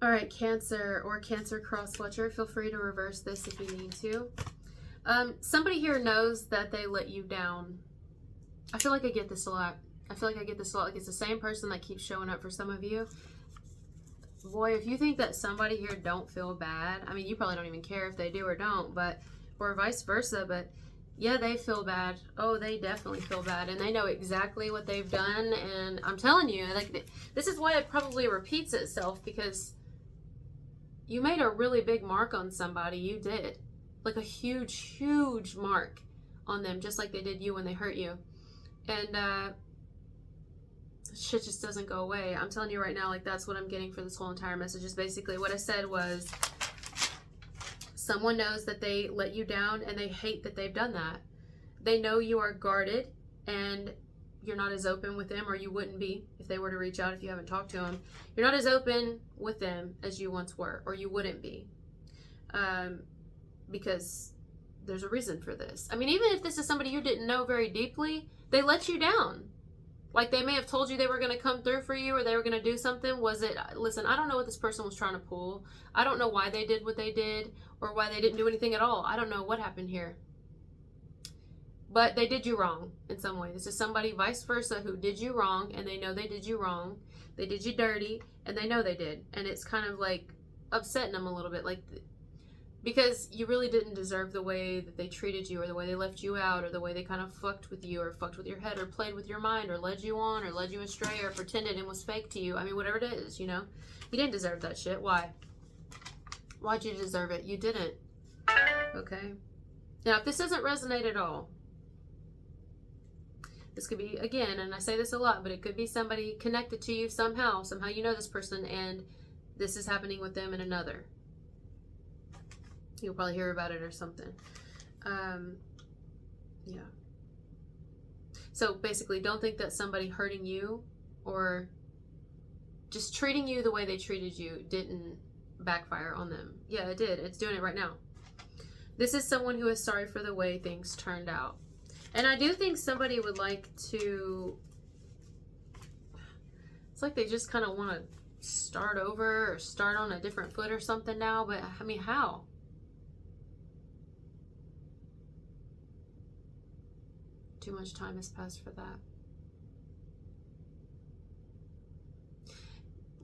All right, Cancer or Cancer cross-watcher, feel free to reverse this if you need to. Somebody here knows that they let you down. I feel like I get this a lot. Like it's the same person that keeps showing up for some of you. Boy, if you think that somebody here don't feel bad, I mean, you probably don't even care if they do or don't, but, or vice versa, but yeah, they feel bad. Oh, they definitely feel bad, and they know exactly what they've done, and I'm telling you, like, this is why it probably repeats itself, because you made a really big mark on somebody. You did. Like a huge, huge mark on them, just like they did you when they hurt you. And shit just doesn't go away. I'm telling you right now, like, that's what I'm getting for this whole entire message. Is basically what I said was, someone knows that they let you down and they hate that they've done that. They know you are guarded and you're not as open with them, or you wouldn't be if they were to reach out if you haven't talked to them. You're not as open with them as you once were, or you wouldn't be. Because there's a reason for this. I mean, even if this is somebody you didn't know very deeply, they let you down. Like, they may have told you they were going to come through for you, or they were going to do something. Was it, listen, I don't know what this person was trying to pull. I don't know why they did what they did, or why they didn't do anything at all. I don't know what happened here. But they did you wrong in some way. This is somebody vice versa who did you wrong, and they know they did you wrong. They did you dirty, and they know they did. And it's kind of like upsetting them a little bit, like, because you really didn't deserve the way that they treated you, or the way they left you out, or the way they kind of fucked with you, or fucked with your head, or played with your mind, or led you on, or led you astray, or pretended and was fake to you. I mean, whatever it is, you know? You didn't deserve that shit. Why? Why'd you deserve it? You didn't. Okay? Now, if this doesn't resonate at all, this could be, again, and I say this a lot, but it could be somebody connected to you somehow. Somehow you know this person, and this is happening with them and another. You'll probably hear about it or something. Yeah. So basically, don't think that somebody hurting you or just treating you the way they treated you didn't backfire on them. Yeah, it did. It's doing it right now. This is someone who is sorry for the way things turned out. And I do think somebody would like to, it's like they just kind of want to start over or start on a different foot or something now. But I mean, how? Too much time has passed for that.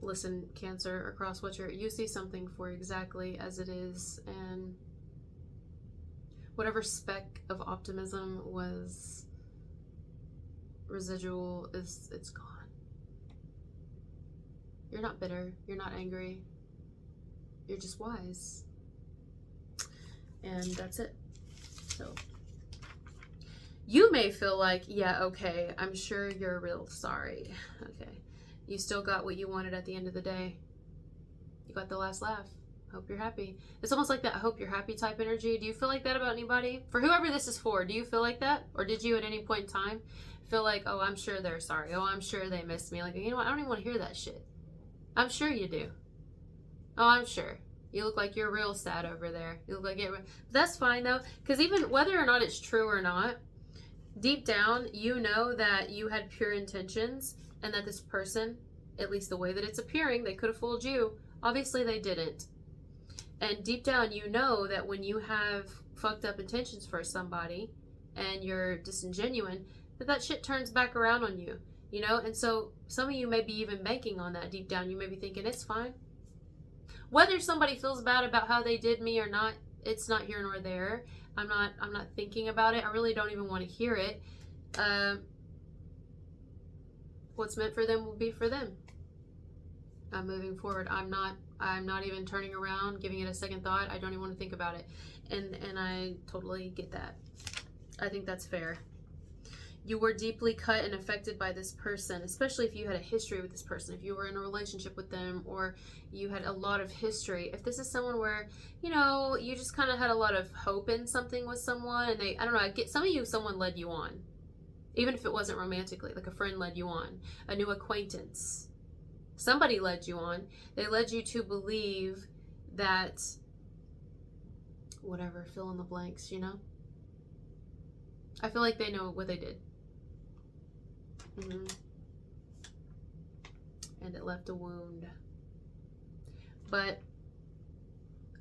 Listen, Cancer or cross-watcher, you see something for exactly as it is, and whatever speck of optimism was residual it's gone. You're not bitter, you're not angry, you're just wise. And that's it. So you may feel like, yeah, okay, I'm sure you're real sorry. Okay. You still got what you wanted at the end of the day. You got the last laugh. Hope you're happy. It's almost like that I hope you're happy type energy. Do you feel like that about anybody? For whoever this is for, do you feel like that? Or did you at any point in time feel like, oh, I'm sure they're sorry. Oh, I'm sure they miss me. Like, you know what? I don't even want to hear that shit. I'm sure you do. Oh, I'm sure. You look like you're real sad over there. You look like it. That's fine though. Because even whether or not it's true or not, deep down, you know that you had pure intentions, and that this person, at least the way that it's appearing, they could have fooled you. Obviously, they didn't. And deep down, you know that when you have fucked up intentions for somebody and you're disingenuine, that shit turns back around on you, you know? And so some of you may be even banking on that deep down. You may be thinking, it's fine. Whether somebody feels bad about how they did me or not, it's not here nor there. I'm not thinking about it. I really don't even want to hear it. What's meant for them will be for them. I'm moving forward. I'm not even turning around, giving it a second thought. I don't even want to think about it. And I totally get that. I think that's fair. You were deeply cut and affected by this person, especially if you had a history with this person, if you were in a relationship with them, or you had a lot of history. If this is someone where, you know, you just kind of had a lot of hope in something with someone, and I don't know, I get some of you, someone led you on. Even if it wasn't romantically, like a friend led you on, a new acquaintance. Somebody led you on. They led you to believe that, whatever, fill in the blanks, you know? I feel like they know what they did. And it left a wound. But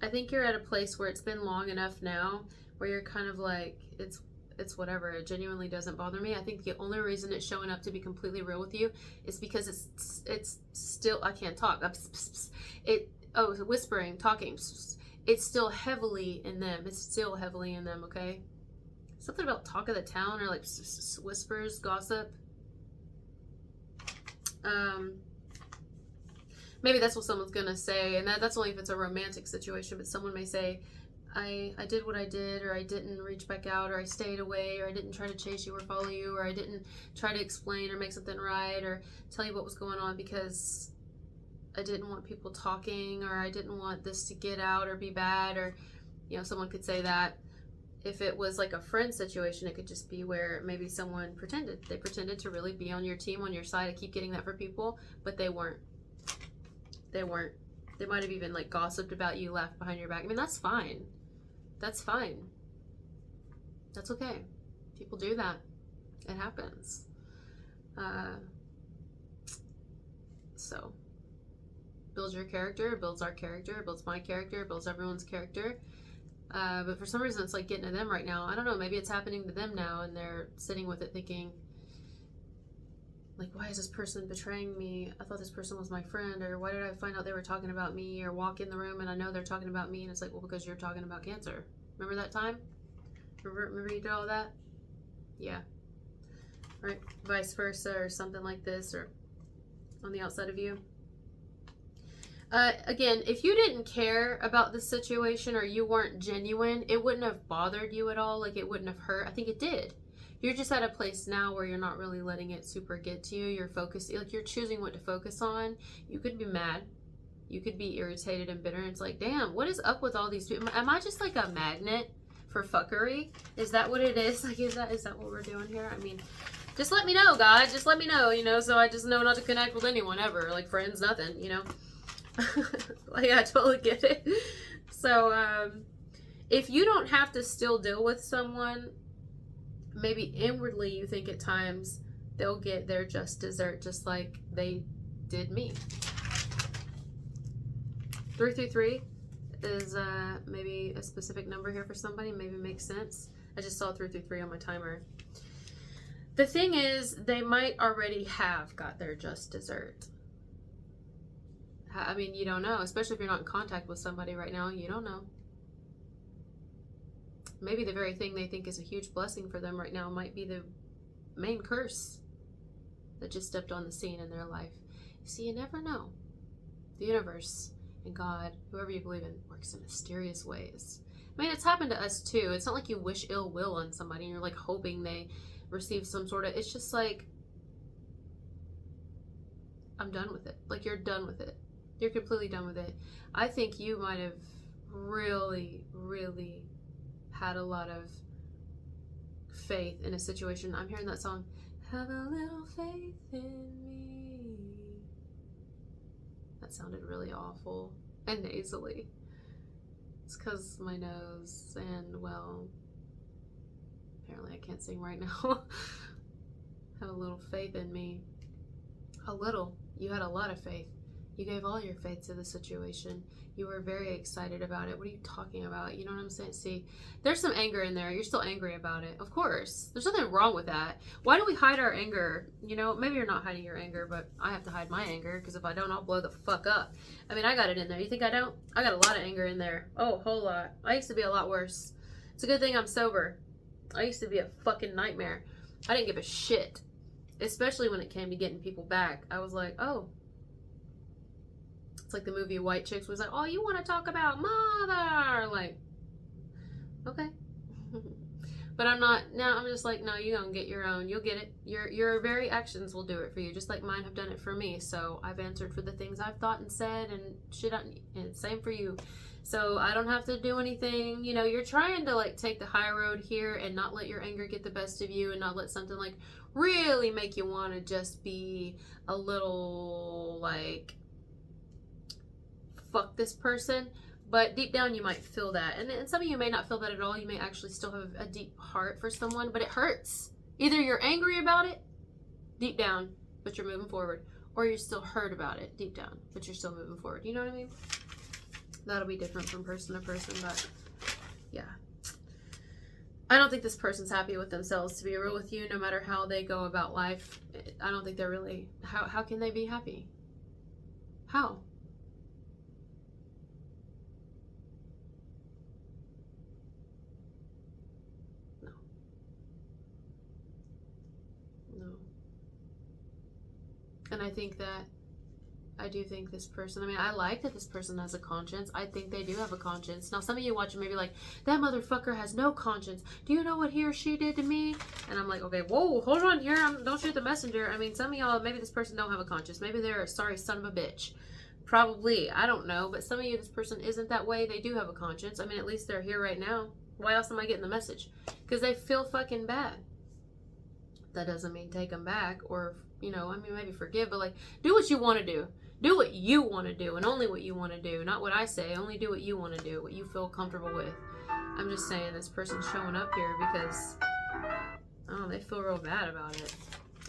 I think you're at a place where it's been long enough now where you're kind of like, it's whatever. It genuinely doesn't bother me. I think the only reason it's showing up, to be completely real with you, is because it's still, I can't talk. Whispering, talking. It's still heavily in them. It's still heavily in them, okay? Something about talk of the town, or like whispers, gossip. Maybe that's what someone's gonna say, and that's only if it's a romantic situation, but someone may say, I did what I did, or I didn't reach back out, or I stayed away, or I didn't try to chase you or follow you, or I didn't try to explain or make something right, or tell you what was going on because I didn't want people talking, or I didn't want this to get out or be bad, or, you know, someone could say that. If it was like a friend situation, it could just be where maybe someone pretended. They pretended to really be on your team, on your side. I keep getting that for people, but they weren't. They weren't. They might have even like gossiped about you, laughed behind your back. I mean, that's fine. That's fine. That's okay. People do that. It happens. So, builds your character, builds our character, builds my character, builds everyone's character. But for some reason, it's like getting to them right now. I don't know. Maybe it's happening to them now, and they're sitting with it thinking, like, why is this person betraying me? I thought this person was my friend. Or why did I find out they were talking about me? Or walk in the room and I know they're talking about me. And it's like, well, because you're talking about cancer. Remember that time? Remember you did all that? Yeah. Right? Vice versa, or something like this, or on the outside of you. Again, if you didn't care about the situation, or you weren't genuine, it wouldn't have bothered you at all. Like, it wouldn't have hurt. I think it did. You're just at a place now where you're not really letting it super get to you. You're focused, like, you're choosing what to focus on. You could be mad. You could be irritated and bitter. And it's like, damn, what is up with all these people? Am I just like a magnet for fuckery? Is that what it is? Like, is that what we're doing here? I mean, just let me know, God. Just let me know, you know, so I just know not to connect with anyone ever. Like, friends, nothing, you know? Like, I totally get it. So, if you don't have to still deal with someone, maybe inwardly you think at times they'll get their just dessert, just like they did me. 333 is maybe a specific number here for somebody. Maybe it makes sense. I just saw 333 on my timer. The thing is, they might already have got their just dessert. I mean, you don't know, especially if you're not in contact with somebody right now. You don't know. Maybe the very thing they think is a huge blessing for them right now might be the main curse that just stepped on the scene in their life. You see, you never know. The universe and God, whoever you believe in, works in mysterious ways. I mean, it's happened to us too. It's not like you wish ill will on somebody and you're like hoping they receive some sort of, it's just like, I'm done with it. Like, you're done with it. You're completely done with it. I think you might have really, really had a lot of faith in a situation. I'm hearing that song, have a little faith in me. That sounded really awful and nasally. It's because my nose, and well, apparently I can't sing right now. Have a little faith in me. A little. You had a lot of faith. You gave all your faith to the situation. You were very excited about it. What are you talking about? You know what I'm saying? See, there's some anger in there. You're still angry about it. Of course. There's nothing wrong with that. Why do we hide our anger? You know, maybe you're not hiding your anger, but I have to hide my anger, because if I don't, I'll blow the fuck up. I mean, I got it in there. You think I don't? I got a lot of anger in there. Oh, a whole lot. I used to be a lot worse. It's a good thing I'm sober. I used to be a fucking nightmare. I didn't give a shit. Especially when it came to getting people back. I was like, oh. It's like the movie White Chicks was like, oh, you want to talk about mother? Like, okay. But I'm not, now I'm just like, no, you're going to get your own. You'll get it. Your very actions will do it for you, just like mine have done it for me. So I've answered for the things I've thought and said and shit, and same for you. So I don't have to do anything. You know, you're trying to like take the high road here and not let your anger get the best of you, and not let something like really make you want to just be a little like, fuck this person. But deep down you might feel that, and some of you may not feel that at all. You may actually still have a deep heart for someone, but it hurts. Either you're angry about it deep down, but you're moving forward, or you're still hurt about it deep down, but you're still moving forward. You know what I mean? That'll be different from person to person, but yeah. I don't think this person's happy with themselves, to be real with you, no matter how they go about life. I don't think they're really, how can they be happy? How? No. No. And I do think this person, I mean, I like that this person has a conscience. I think they do have a conscience. Now, some of you watching may be like, that motherfucker has no conscience. Do you know what he or she did to me? And I'm like, okay, whoa, hold on here. Don't shoot the messenger. I mean, some of y'all, maybe this person don't have a conscience. Maybe they're a sorry son of a bitch. Probably. I don't know. But some of you, this person isn't that way. They do have a conscience. I mean, at least they're here right now. Why else am I getting the message? Because they feel fucking bad. That doesn't mean take them back or, you know, I mean, maybe forgive, but like, do what you want to do. Do what you want to do and only what you want to do. Not what I say. Only do what you want to do, what you feel comfortable with. I'm just saying this person's showing up here because, oh, they feel real bad about it.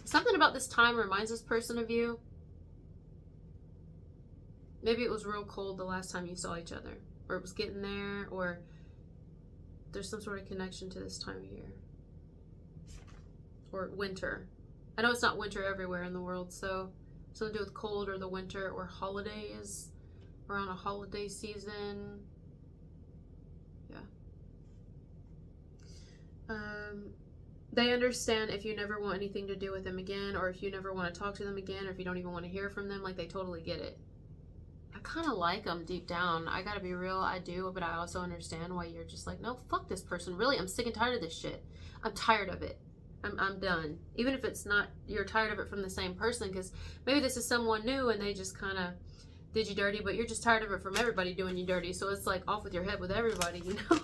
Something about this time reminds this person of you. Maybe it was real cold the last time you saw each other. Or it was getting there. Or there's some sort of connection to this time of year. Or winter. I know it's not winter everywhere in the world, so something to do with cold or the winter or holidays, around a holiday season. Yeah. They understand if you never want anything to do with them again, or if you never want to talk to them again, or if you don't even want to hear from them, like they totally get it. I kind of like them deep down. I gotta be real, I do, but I also understand why you're just like, no, fuck this person. Really, I'm sick and tired of this shit. I'm tired of it. I'm done. Even if it's not, you're tired of it from the same person, because maybe this is someone new and they just kind of did you dirty, but you're just tired of it from everybody doing you dirty. So it's like off with your head with everybody, you know?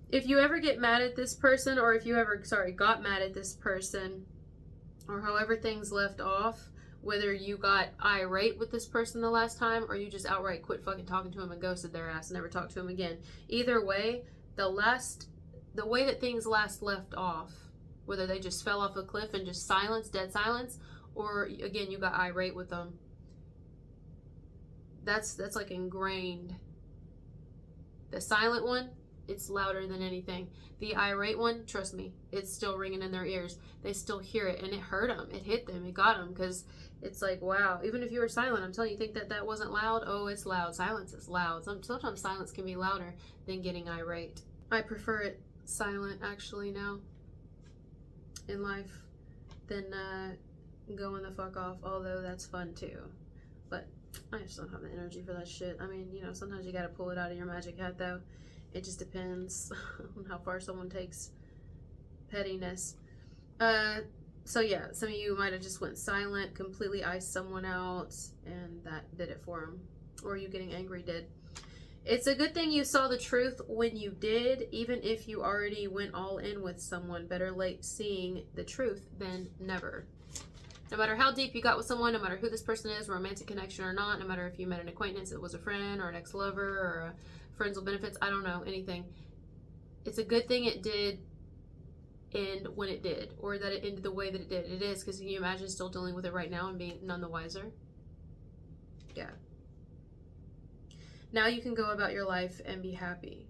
If you ever get mad at this person, or if you ever, got mad at this person, or however things left off, whether you got irate with this person the last time, or you just outright quit fucking talking to him and ghosted their ass and never talked to him again. Either way, the way that things last left off, whether they just fell off a cliff and just silence, dead silence, or again, you got irate with them. That's like ingrained. The silent one, it's louder than anything. The irate one, trust me, it's still ringing in their ears. They still hear it, and it hurt them. It hit them. It got them, because it's like, wow, even if you were silent, I'm telling you, think that wasn't loud? Oh, it's loud. Silence is loud. Sometimes silence can be louder than getting irate. I prefer it silent, actually, now in life than going the fuck off, although that's fun too. But I just don't have the energy for that shit. I mean, you know, sometimes you gotta pull it out of your magic hat, though. It just depends on how far someone takes pettiness. So yeah, some of you might have just went silent, completely iced someone out, and that did it for them. Or you getting angry did. It's a good thing you saw the truth when you did, even if you already went all in with someone. Better late seeing the truth than never. No matter how deep you got with someone, no matter who this person is, romantic connection or not, no matter if you met an acquaintance, it was a friend or an ex-lover or a friends with benefits, I don't know, anything. It's a good thing it did end when it did, or that it ended the way that it did. It is, because can you imagine still dealing with it right now and being none the wiser? Yeah. Now you can go about your life and be happy.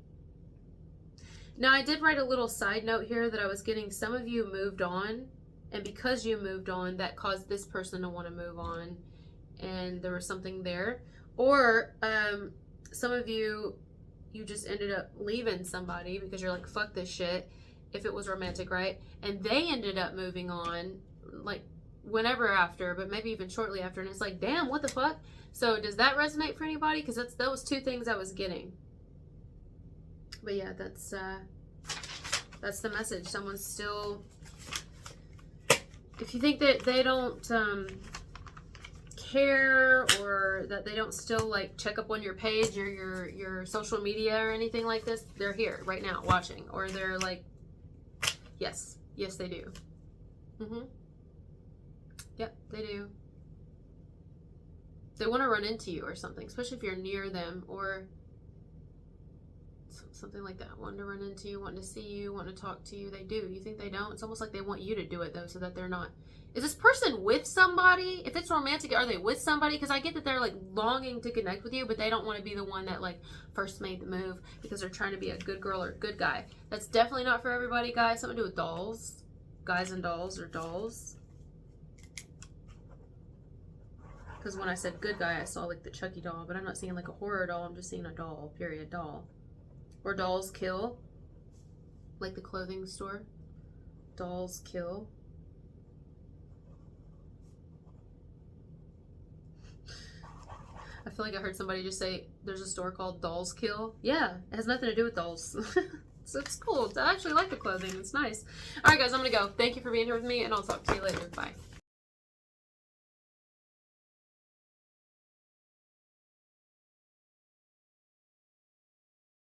Now, I did write a little side note here that I was getting some of you moved on, and because you moved on, that caused this person to want to move on, and there was something there. Or some of you just ended up leaving somebody because you're like, fuck this shit, if it was romantic, right? And they ended up moving on, like, whenever after, but maybe even shortly after, and it's like, damn, what the fuck? So does that resonate for anybody? Because that's those two things I was getting. But yeah, that's the message. Someone's still, if you think that they don't care, or that they don't still like check up on your page or your social media or anything like this, they're here right now watching, or they're like, yes they do. Yep, they do. They want to run into you or something, especially if you're near them, or Something like that. Wanting to run into you, wanting to see you, wanting to talk to you. They do. You think they don't? It's almost like they want you to do it, though, so that they're not. Is this person with somebody? If it's romantic, are they with somebody? Because I get that they're, like, longing to connect with you, but they don't want to be the one that, like, first made the move because they're trying to be a good girl or a good guy. That's definitely not for everybody, guys. Something to do with dolls. Guys and dolls or dolls. Because when I said good guy, I saw, like, the Chucky doll, but I'm not seeing, like, a horror doll. I'm just seeing a doll, period, doll. Or dolls kill. Like the clothing store. Dolls kill. I feel like I heard somebody just say there's a store called Dolls Kill. Yeah, it has nothing to do with dolls. So it's cool. I actually like the clothing. It's nice. All right, guys, I'm going to go. Thank you for being here with me, and I'll talk to you later. Bye.